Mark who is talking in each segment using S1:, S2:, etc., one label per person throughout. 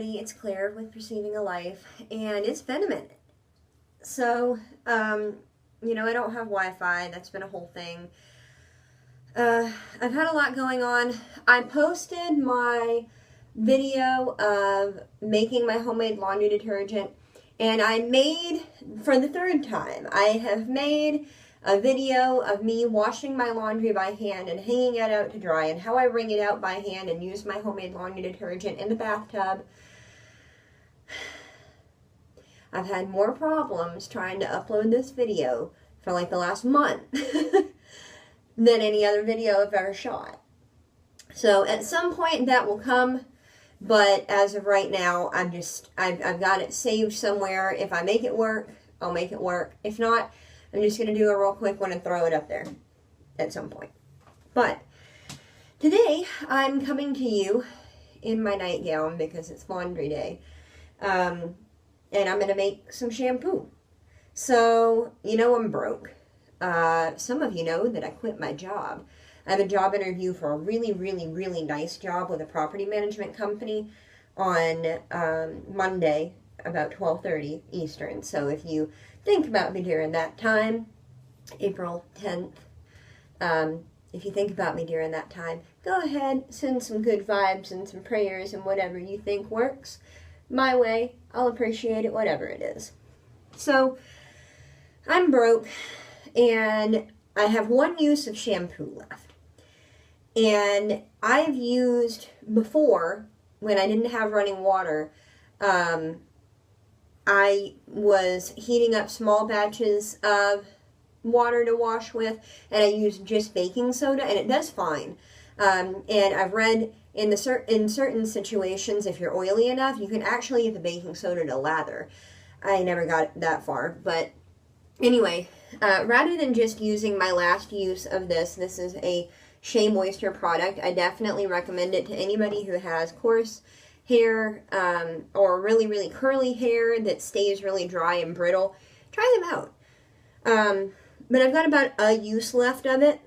S1: everybody, it's Claire with Perceiving a Life, and it's been a minute. So, you know, I don't have Wi-Fi, that's been a whole thing. I've had a lot going on. I posted my video of making my homemade laundry detergent, and I made, for the third time, I have made a video of me washing my laundry by hand and hanging it out to dry, and how I wring it out by hand and use my homemade laundry detergent in the bathtub. I've had more problems trying to upload this video for like the last month than any other video I've ever shot. So at some point that will come, but as of right now, I've got it saved somewhere. If I make it work, I'll make it work. If not, I'm just going to do a real quick one and throw it up there at some point. But today, I'm coming to you in my nightgown because it's laundry day. And I'm going to make some shampoo. So, you know I'm broke. Some of you know that I quit my job. I have a job interview for a really, really, really nice job with a property management company on Monday, about 12:30 Eastern. So if you think about me during that time, April 10th, if you think about me during that time, go ahead, send some good vibes and some prayers and whatever you think works my way. I'll appreciate it, whatever it is. So, I'm broke, and I have one use of shampoo left. And I've used before, when I didn't have running water, I was heating up small batches of water to wash with, and I used just baking soda, and it does fine. And I've read in certain situations, if you're oily enough, you can actually get the baking soda to lather. I never got that far, but anyway, rather than just using my last use of this is a Shea Moisture product. I definitely recommend it to anybody who has coarse hair or really, really curly hair that stays really dry and brittle. Try them out. But I've got about a use left of it,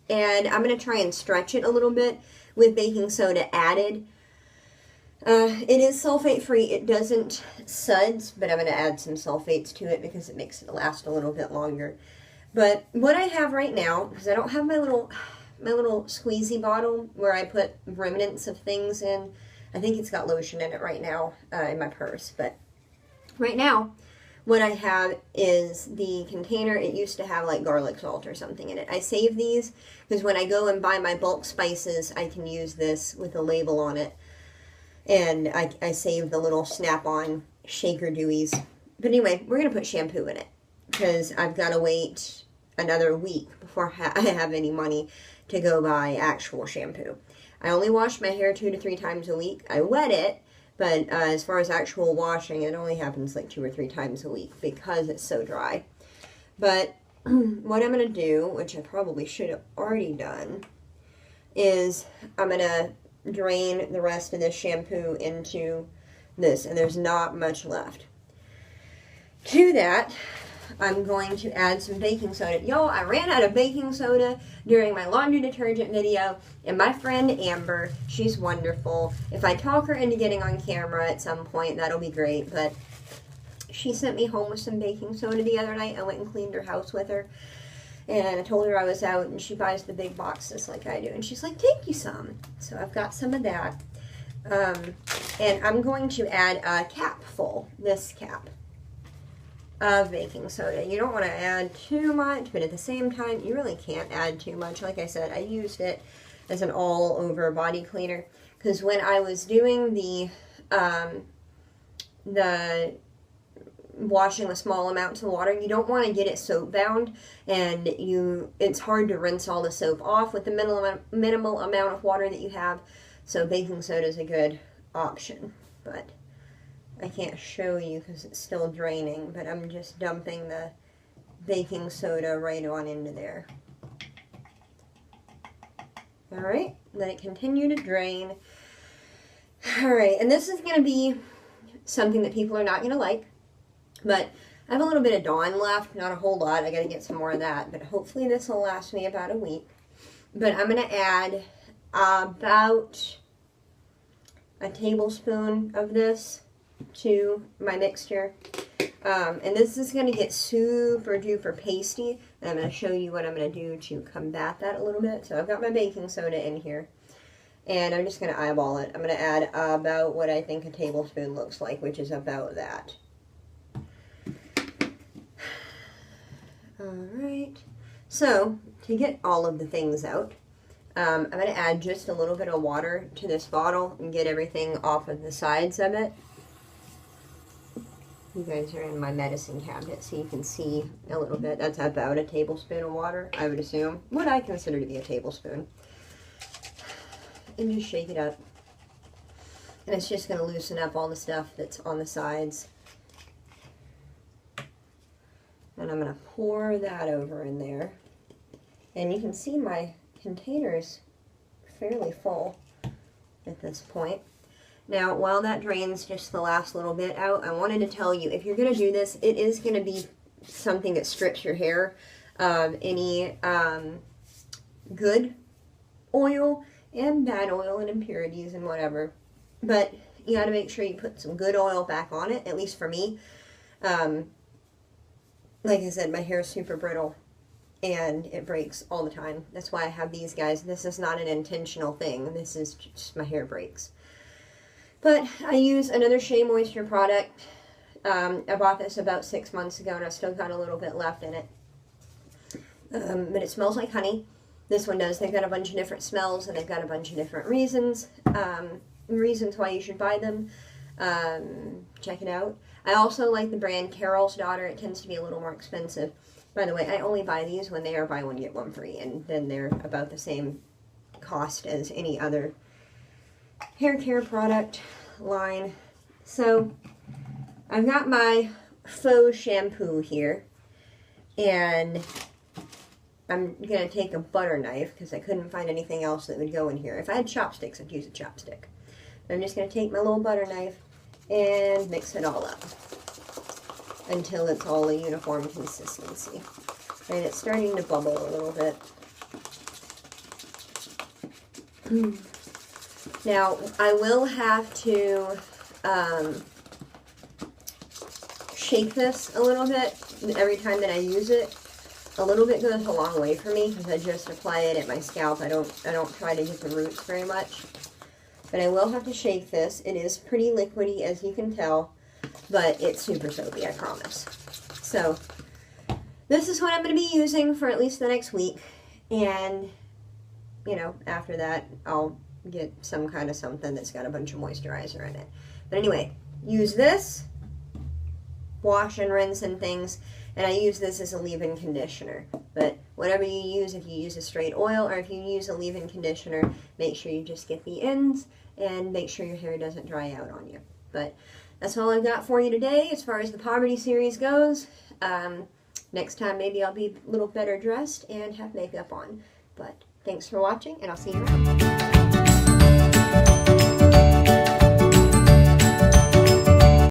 S1: and I'm going to try and stretch it a little bit with baking soda added. It is sulfate free. It doesn't suds, but I'm going to add some sulfates to it because it makes it last a little bit longer. But what I have right now, because I don't have my little squeezy bottle where I put remnants of things in. I think it's got lotion in it right now in my purse. But right now, what I have is the container. It used to have like garlic salt or something in it. I save these because when I go and buy my bulk spices, I can use this with a label on it. And I save the little snap-on shaker dewies. But anyway, we're going to put shampoo in it because I've got to wait another week before I have any money to go buy actual shampoo. I only wash my hair 2 to 3 times a week. I wet it, but as far as actual washing, it only happens like 2 or 3 times a week because it's so dry. But what I'm going to do, which I probably should have already done, is I'm going to drain the rest of this shampoo into this, and there's not much left. To that, I'm going to add some baking soda. Y'all, I ran out of baking soda during my laundry detergent video, and my friend Amber, she's wonderful. If I talk her into getting on camera at some point, that'll be great, but she sent me home with some baking soda the other night. I went and cleaned her house with her, and I told her I was out, and she buys the big boxes like I do, and she's like, take you some. So I've got some of that, and I'm going to add a cap full, this cap of baking soda. You don't want to add too much, but at the same time, you really can't add too much. Like I said, I used it as an all-over body cleaner, because when I was doing the washing with small amounts of water, you don't want to get it soap bound, and it's hard to rinse all the soap off with the minimal amount of water that you have. So baking soda is a good option, but I can't show you because it's still draining, but I'm just dumping the baking soda right on into there. Alright, let it continue to drain. Alright, and this is going to be something that people are not going to like, but I have a little bit of Dawn left, not a whole lot. I got to get some more of that, but hopefully this will last me about a week. But I'm going to add about a tablespoon of this to my mixture. And this is going to get super duper pasty. And I'm going to show you what I'm going to do to combat that a little bit. So I've got my baking soda in here. And I'm just going to eyeball it. I'm going to add about what I think a tablespoon looks like, which is about that. Alright. So, to get all of the things out, I'm going to add just a little bit of water to this bottle and get everything off of the sides of it. You guys are in my medicine cabinet, so you can see a little bit. That's about a tablespoon of water, I would assume. What I consider to be a tablespoon. And just shake it up. And it's just going to loosen up all the stuff that's on the sides. And I'm going to pour that over in there. And you can see my container is fairly full at this point. Now, while that drains just the last little bit out, I wanted to tell you, if you're going to do this, it is going to be something that strips your hair of any good oil and bad oil and impurities and whatever. But you got to make sure you put some good oil back on it, at least for me. Like I said, my hair is super brittle and it breaks all the time. That's why I have these guys. This is not an intentional thing. This is just my hair breaks. But I use another Shea Moisture product. I bought this about 6 months ago and I still got a little bit left in it. But it smells like honey. This one does. They've got a bunch of different smells and they've got a bunch of different reasons why you should buy them. Check it out. I also like the brand Carol's Daughter. It tends to be a little more expensive. By the way, I only buy these when they are buy one get one free, and then they're about the same cost as any other hair care product line. So I've got my faux shampoo here, and I'm going to take a butter knife because I couldn't find anything else that would go in here. If I had chopsticks, I'd use a chopstick. I'm just going to take my little butter knife and mix it all up until it's all a uniform consistency. And it's starting to bubble a little bit. Now, I will have to shake this a little bit every time that I use it. A little bit goes a long way for me because I just apply it at my scalp. I don't try to get the roots very much. But I will have to shake this. It is pretty liquidy, as you can tell, but it's super soapy, I promise. So, this is what I'm going to be using for at least the next week. And, you know, after that, I'll get some kind of something that's got a bunch of moisturizer in it. But anyway, use this, wash and rinse and things, and I use this as a leave-in conditioner. But whatever you use, if you use a straight oil or if you use a leave-in conditioner, make sure you just get the ends and make sure your hair doesn't dry out on you. But that's all I've got for you today as far as the poverty series goes. Next time maybe I'll be a little better dressed and have makeup on. But thanks for watching, and I'll see you around.